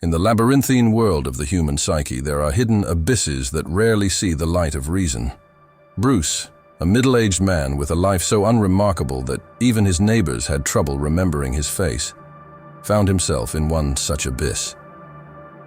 In the labyrinthine world of the human psyche, there are hidden abysses that rarely see the light of reason. Bruce, a middle-aged man with a life so unremarkable that even his neighbors had trouble remembering his face, found himself in one such abyss.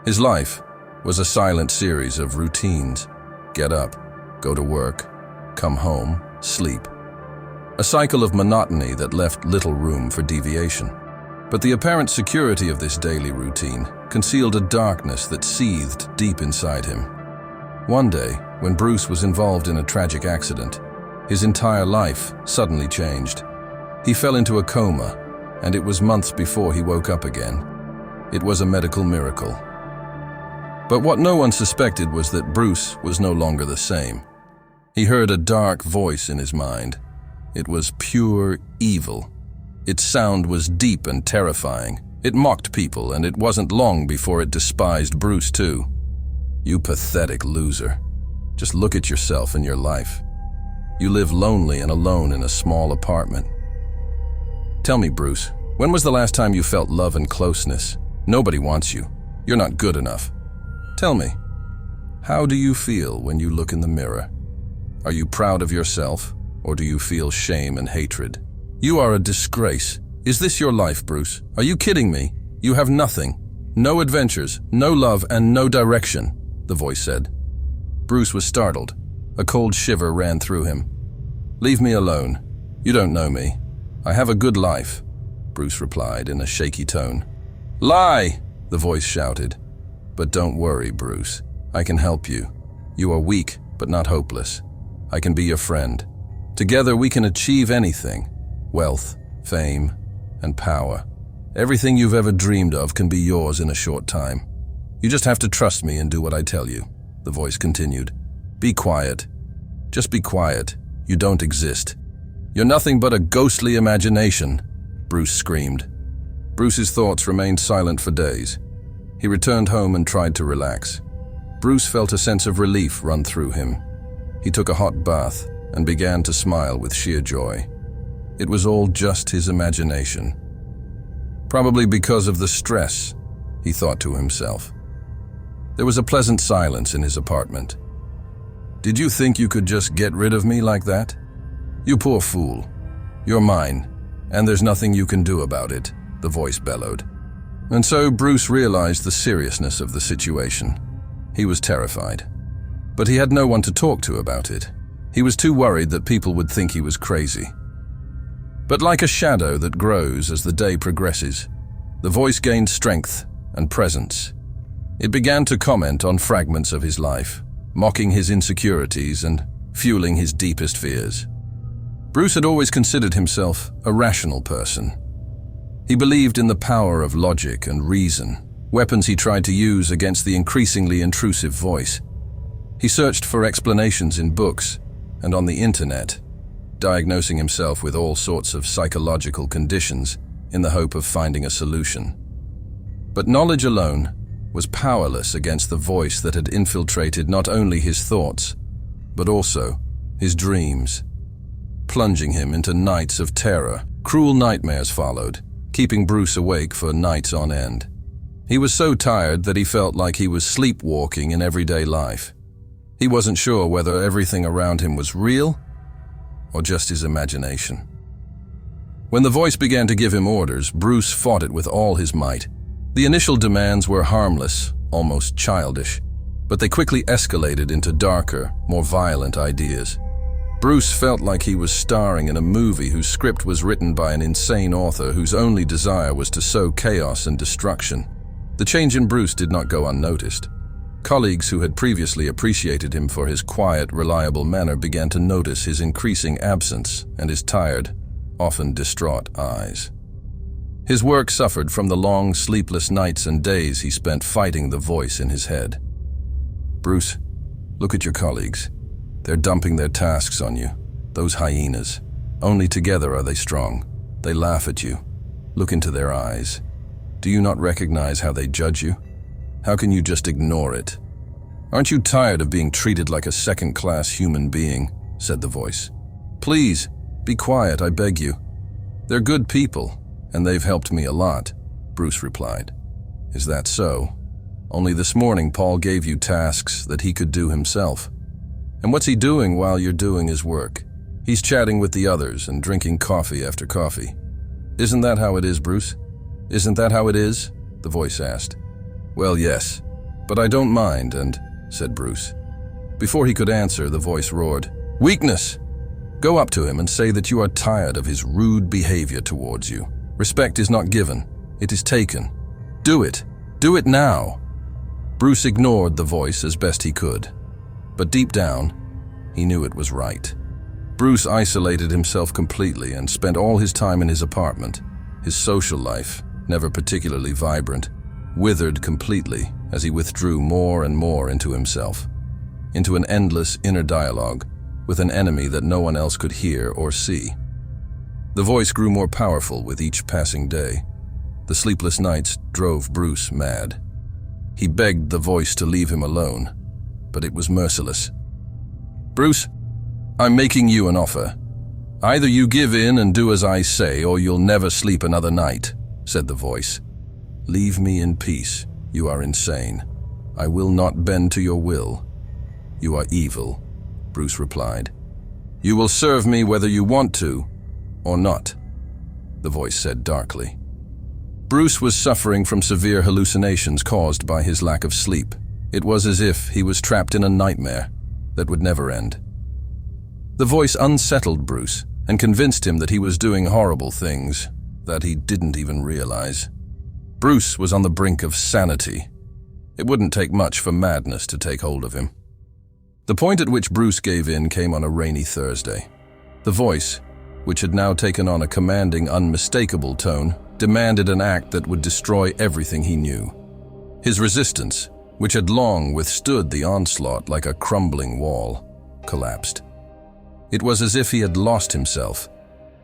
His life was a silent series of routines. Get up, go to work, come home, sleep. A cycle of monotony that left little room for deviation. But the apparent security of this daily routine concealed a darkness that seethed deep inside him. One day, when Bruce was involved in a tragic accident, his entire life suddenly changed. He fell into a coma, and it was months before he woke up again. It was a medical miracle. But what no one suspected was that Bruce was no longer the same. He heard a dark voice in his mind. It was pure evil. Its sound was deep and terrifying. It mocked people, and it wasn't long before it despised Bruce too. You pathetic loser. Just look at yourself and your life. You live lonely and alone in a small apartment. Tell me, Bruce, when was the last time you felt love and closeness? Nobody wants you. You're not good enough. Tell me, how do you feel when you look in the mirror? Are you proud of yourself, or do you feel shame and hatred? You are a disgrace. Is this your life, Bruce? Are you kidding me? You have nothing. No adventures, no love, and no direction, the voice said. Bruce was startled. A cold shiver ran through him. Leave me alone. You don't know me. I have a good life, Bruce replied in a shaky tone. Lie, the voice shouted. But don't worry, Bruce. I can help you. You are weak, but not hopeless. I can be your friend. Together we can achieve anything. Wealth, fame, and power. Everything you've ever dreamed of can be yours in a short time. You just have to trust me and do what I tell you, the voice continued. Be quiet. Just be quiet. You don't exist. You're nothing but a ghostly imagination, Bruce screamed. Bruce's thoughts remained silent for days. He returned home and tried to relax. Bruce felt a sense of relief run through him. He took a hot bath and began to smile with sheer joy. It was all just his imagination. Probably because of the stress, he thought to himself. There was a pleasant silence in his apartment. Did you think you could just get rid of me like that? You poor fool. You're mine, and there's nothing you can do about it, the voice bellowed. And so Bruce realized the seriousness of the situation. He was terrified. But he had no one to talk to about it. He was too worried that people would think he was crazy. But like a shadow that grows as the day progresses, the voice gained strength and presence. It began to comment on fragments of his life, mocking his insecurities and fueling his deepest fears. Bruce had always considered himself a rational person. He believed in the power of logic and reason, weapons he tried to use against the increasingly intrusive voice. He searched for explanations in books and on the internet, diagnosing himself with all sorts of psychological conditions in the hope of finding a solution. But knowledge alone was powerless against the voice that had infiltrated not only his thoughts, but also his dreams, plunging him into nights of terror. Cruel nightmares followed, keeping Bruce awake for nights on end. He was so tired that he felt like he was sleepwalking in everyday life. He wasn't sure whether everything around him was real or just his imagination. When the voice began to give him orders, Bruce fought it with all his might. The initial demands were harmless, almost childish, but they quickly escalated into darker, more violent ideas. Bruce felt like he was starring in a movie whose script was written by an insane author whose only desire was to sow chaos and destruction. The change in Bruce did not go unnoticed. Colleagues who had previously appreciated him for his quiet, reliable manner began to notice his increasing absence and his tired, often distraught eyes. His work suffered from the long, sleepless nights and days he spent fighting the voice in his head. Bruce, look at your colleagues. They're dumping their tasks on you. Those hyenas. Only together are they strong. They laugh at you. Look into their eyes. Do you not recognize how they judge you? How can you just ignore it? Aren't you tired of being treated like a second-class human being? Said the voice. Please, be quiet, I beg you. They're good people, and they've helped me a lot, Bruce replied. Is that so? Only this morning Paul gave you tasks that he could do himself. And what's he doing while you're doing his work? He's chatting with the others and drinking coffee after coffee. Isn't that how it is, Bruce? Isn't that how it is? The voice asked. Well, yes, but I don't mind, said Bruce. Before he could answer, the voice roared, Weakness! Go up to him and say that you are tired of his rude behavior towards you. Respect is not given, it is taken. Do it. Do it now. Bruce ignored the voice as best he could, but deep down, he knew it was right. Bruce isolated himself completely and spent all his time in his apartment. His social life, never particularly vibrant, withered completely as he withdrew more and more into himself, into an endless inner dialogue with an enemy that no one else could hear or see. The voice grew more powerful with each passing day. The sleepless nights drove Bruce mad. He begged the voice to leave him alone, but it was merciless. Bruce, I'm making you an offer. Either you give in and do as I say, or you'll never sleep another night, said the voice. Leave me in peace. You are insane. I will not bend to your will. You are evil, Bruce replied. You will serve me whether you want to or not, the voice said darkly. Bruce was suffering from severe hallucinations caused by his lack of sleep. It was as if he was trapped in a nightmare that would never end. The voice unsettled Bruce and convinced him that he was doing horrible things that he didn't even realize. Bruce was on the brink of sanity. It wouldn't take much for madness to take hold of him. The point at which Bruce gave in came on a rainy Thursday. The voice, which had now taken on a commanding, unmistakable tone, demanded an act that would destroy everything he knew. His resistance, which had long withstood the onslaught like a crumbling wall, collapsed. It was as if he had lost himself,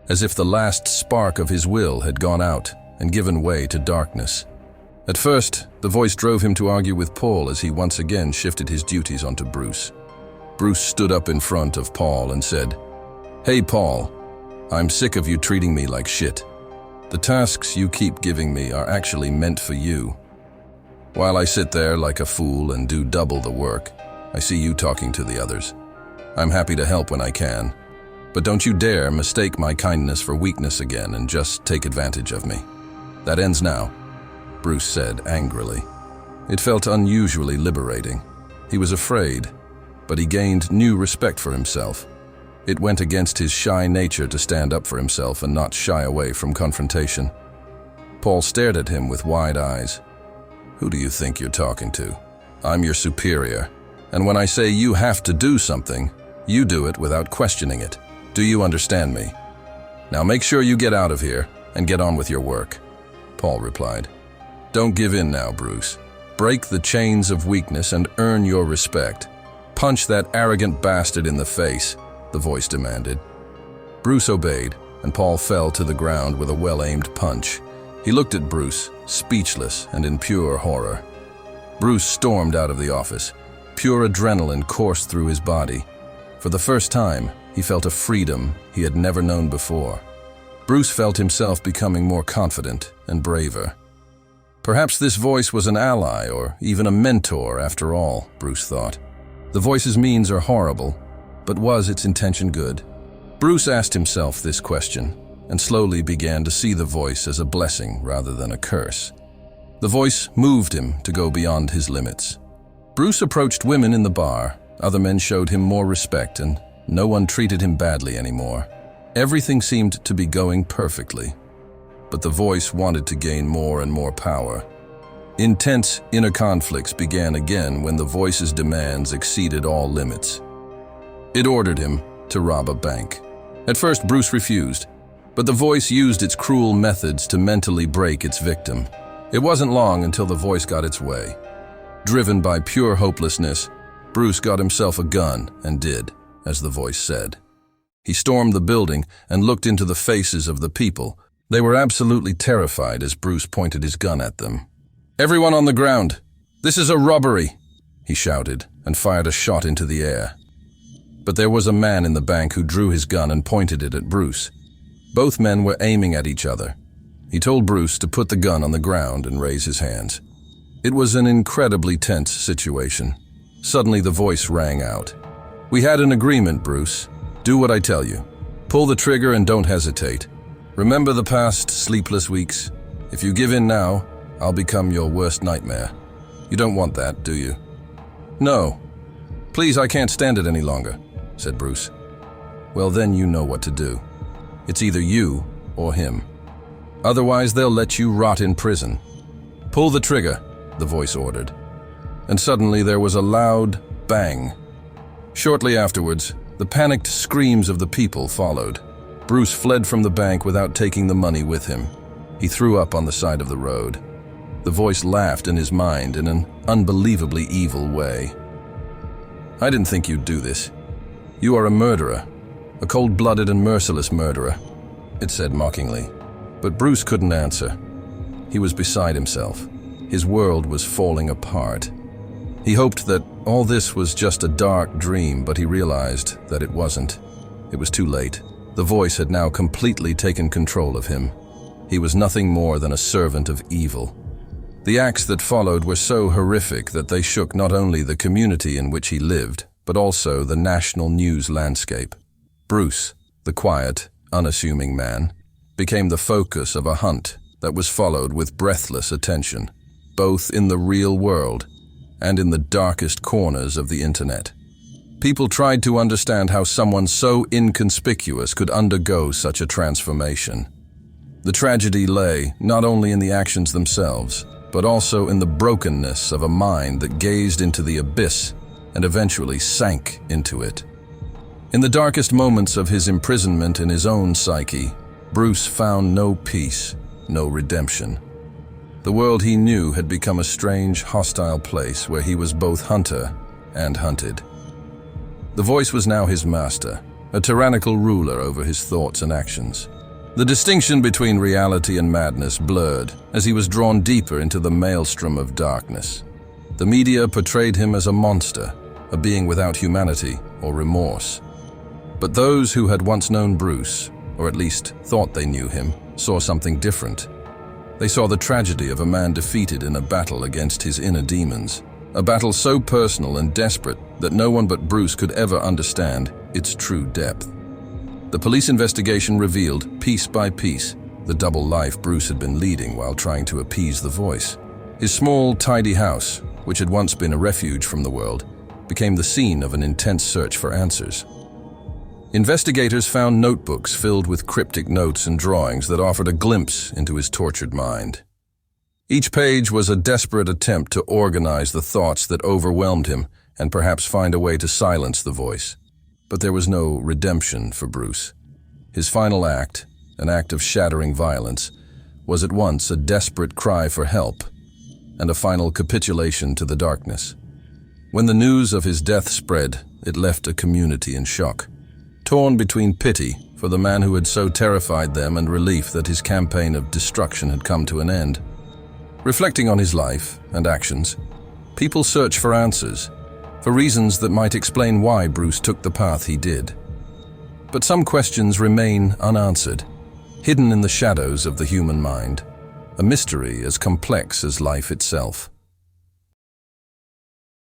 as if the last spark of his will had gone out and given way to darkness. At first, the voice drove him to argue with Paul as he once again shifted his duties onto Bruce. Bruce stood up in front of Paul and said, Hey Paul, I'm sick of you treating me like shit. The tasks you keep giving me are actually meant for you. While I sit there like a fool and do double the work, I see you talking to the others. I'm happy to help when I can, but don't you dare mistake my kindness for weakness again and just take advantage of me. That ends now, Bruce said angrily. It felt unusually liberating. He was afraid, but he gained new respect for himself. It went against his shy nature to stand up for himself and not shy away from confrontation. Paul stared at him with wide eyes. Who do you think you're talking to? I'm your superior, and when I say you have to do something, you do it without questioning it. Do you understand me? Now make sure you get out of here and get on with your work, Paul replied. Don't give in now, Bruce. Break the chains of weakness and earn your respect. Punch that arrogant bastard in the face, the voice demanded. Bruce obeyed, and Paul fell to the ground with a well-aimed punch. He looked at Bruce, speechless and in pure horror. Bruce stormed out of the office. Pure adrenaline coursed through his body. For the first time, he felt a freedom he had never known before. Bruce felt himself becoming more confident and braver. Perhaps this voice was an ally or even a mentor after all, Bruce thought. The voice's means are horrible, but was its intention good? Bruce asked himself this question and slowly began to see the voice as a blessing rather than a curse. The voice moved him to go beyond his limits. Bruce approached women in the bar. Other men showed him more respect, and no one treated him badly anymore. Everything seemed to be going perfectly, but the voice wanted to gain more and more power. Intense inner conflicts began again when the voice's demands exceeded all limits. It ordered him to rob a bank. At first, Bruce refused, but the voice used its cruel methods to mentally break its victim. It wasn't long until the voice got its way. Driven by pure hopelessness, Bruce got himself a gun and did as the voice said. He stormed the building and looked into the faces of the people. They were absolutely terrified as Bruce pointed his gun at them. "Everyone on the ground! This is a robbery!" he shouted and fired a shot into the air. But there was a man in the bank who drew his gun and pointed it at Bruce. Both men were aiming at each other. He told Bruce to put the gun on the ground and raise his hands. It was an incredibly tense situation. Suddenly the voice rang out. "We had an agreement, Bruce. Do what I tell you. Pull the trigger and don't hesitate. Remember the past sleepless weeks? If you give in now, I'll become your worst nightmare. You don't want that, do you?" "No. Please, I can't stand it any longer," said Bruce. "Well, then you know what to do. It's either you or him. Otherwise, they'll let you rot in prison. Pull the trigger," the voice ordered. And suddenly there was a loud bang. Shortly afterwards, the panicked screams of the people followed. Bruce fled from the bank without taking the money with him. He threw up on the side of the road. The voice laughed in his mind in an unbelievably evil way. "I didn't think you'd do this. You are a murderer, a cold-blooded and merciless murderer," it said mockingly. But Bruce couldn't answer. He was beside himself. His world was falling apart. He hoped that all this was just a dark dream, but he realized that it wasn't. It was too late. The voice had now completely taken control of him. He was nothing more than a servant of evil. The acts that followed were so horrific that they shook not only the community in which he lived, but also the national news landscape. Bruce, the quiet, unassuming man, became the focus of a hunt that was followed with breathless attention, both in the real world and in the darkest corners of the internet. People tried to understand how someone so inconspicuous could undergo such a transformation. The tragedy lay not only in the actions themselves, but also in the brokenness of a mind that gazed into the abyss and eventually sank into it. In the darkest moments of his imprisonment in his own psyche, Bruce found no peace, no redemption. The world he knew had become a strange, hostile place where he was both hunter and hunted. The voice was now his master, a tyrannical ruler over his thoughts and actions. The distinction between reality and madness blurred as he was drawn deeper into the maelstrom of darkness. The media portrayed him as a monster, a being without humanity or remorse. But those who had once known Bruce, or at least thought they knew him, saw something different. They saw the tragedy of a man defeated in a battle against his inner demons, a battle so personal and desperate that no one but Bruce could ever understand its true depth. The police investigation revealed, piece by piece, the double life Bruce had been leading while trying to appease the voice. His small, tidy house, which had once been a refuge from the world, became the scene of an intense search for answers. Investigators found notebooks filled with cryptic notes and drawings that offered a glimpse into his tortured mind. Each page was a desperate attempt to organize the thoughts that overwhelmed him and perhaps find a way to silence the voice. But there was no redemption for Bruce. His final act, an act of shattering violence, was at once a desperate cry for help and a final capitulation to the darkness. When the news of his death spread, it left a community in shock, torn between pity for the man who had so terrified them and relief that his campaign of destruction had come to an end. Reflecting on his life and actions, people search for answers, for reasons that might explain why Bruce took the path he did. But some questions remain unanswered, hidden in the shadows of the human mind, a mystery as complex as life itself.